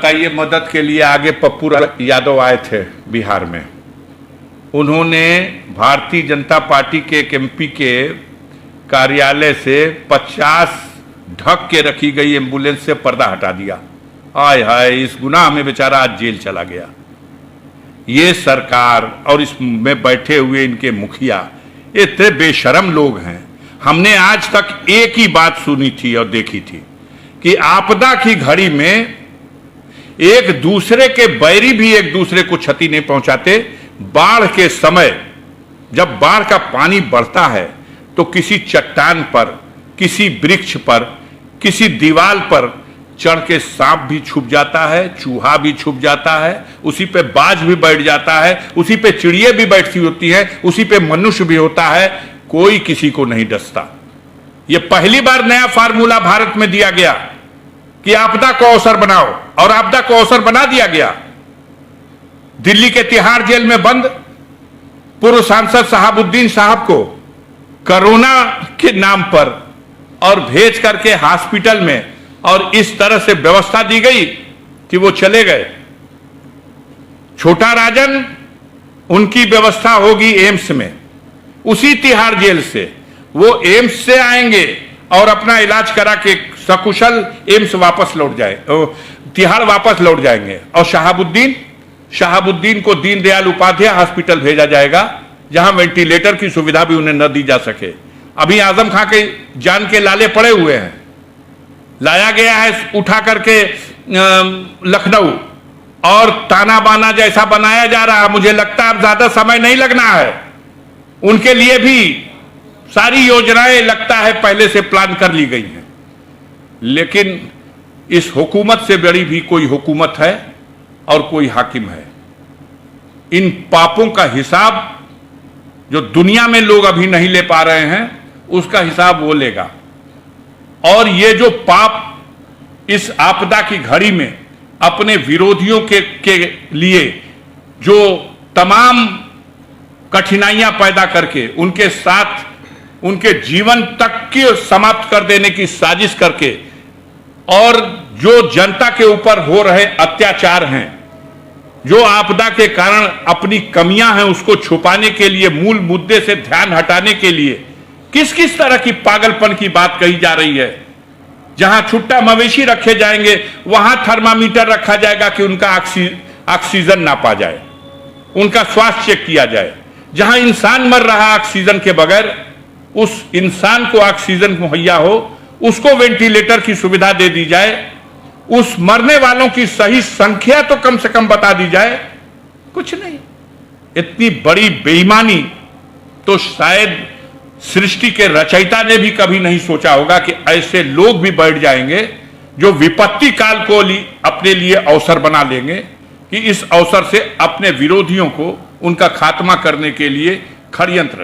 बताइए, मदद के लिए आगे पप्पू यादव आए थे बिहार में। उन्होंने भारतीय जनता पार्टी के एक एमपी के कार्यालय से 50 ढक के रखी गई एम्बुलेंस से पर्दा हटा दिया। आय हाय, इस गुनाह में बेचारा आज जेल चला गया। ये सरकार और इसमें बैठे हुए इनके मुखिया इतने बेशरम लोग हैं। हमने आज तक एक ही बात सुनी थी और देखी थी कि आपदा की घड़ी में एक दूसरे के बैरी भी एक दूसरे को क्षति नहीं पहुंचाते। बाढ़ के समय जब बाढ़ का पानी बढ़ता है तो किसी चट्टान पर, किसी वृक्ष पर, किसी दीवार पर चढ़ के सांप भी छुप जाता है, चूहा भी छुप जाता है, उसी पे बाज भी बैठ जाता है, उसी पे चिड़िया भी बैठती होती है, उसी पे मनुष्य भी होता है। कोई किसी को नहीं डसता। ये पहली बार नया फार्मूला भारत में दिया गया कि आपदा को अवसर बनाओ, और आपदा को अवसर बना दिया गया। दिल्ली के तिहाड़ जेल में बंद पूर्व सांसद शहाबुद्दीन साहब को कोरोना के नाम पर और भेज करके हॉस्पिटल में, और इस तरह से व्यवस्था दी गई कि वो चले गए। छोटा राजन, उनकी व्यवस्था होगी एम्स में, उसी तिहाड़ जेल से वो एम्स से आएंगे और अपना इलाज करा के सकुशल एम्स वापस लौट जाए, तिहाड़ वापस लौट जाएंगे। और शहाबुद्दीन को दीनदयाल उपाध्याय हॉस्पिटल भेजा जाएगा, जहां वेंटिलेटर की सुविधा भी उन्हें न दी जा सके। अभी आजम खां के जान के लाले पड़े हुए हैं, लाया गया है उठा करके लखनऊ, और ताना बाना जैसा बनाया जा रहा है। मुझे लगता है अब ज्यादा समय नहीं लगना है। उनके लिए भी सारी योजनाएं लगता है पहले से प्लान कर ली गई हैं। लेकिन इस हुकूमत से बड़ी भी कोई हुकूमत है और कोई हाकिम है। इन पापों का हिसाब जो दुनिया में लोग अभी नहीं ले पा रहे हैं, उसका हिसाब वो लेगा। और ये जो पाप इस आपदा की घड़ी में अपने विरोधियों के लिए जो तमाम कठिनाइयां पैदा करके उनके साथ उनके जीवन तक की समाप्त कर देने की साजिश करके, और जो जनता के ऊपर हो रहे अत्याचार हैं, जो आपदा के कारण अपनी कमियां हैं उसको छुपाने के लिए, मूल मुद्दे से ध्यान हटाने के लिए किस किस तरह की पागलपन की बात कही जा रही है। जहां छुट्टा मवेशी रखे जाएंगे वहां थर्मामीटर रखा जाएगा कि उनका ऑक्सीजन नापा जाए, उनका स्वास्थ्य चेक किया जाए। जहां इंसान मर रहा है ऑक्सीजन के बगैर, उस इंसान को ऑक्सीजन मुहैया हो, उसको वेंटिलेटर की सुविधा दे दी जाए, उस मरने वालों की सही संख्या तो कम से कम बता दी जाए। कुछ नहीं। इतनी बड़ी बेईमानी तो शायद सृष्टि के रचयिता ने भी कभी नहीं सोचा होगा कि ऐसे लोग भी बैठ जाएंगे जो विपत्ति काल को अपने लिए अवसर बना लेंगे कि इस अवसर से अपने विरोधियों को उनका खात्मा करने के लिए षड्यंत्र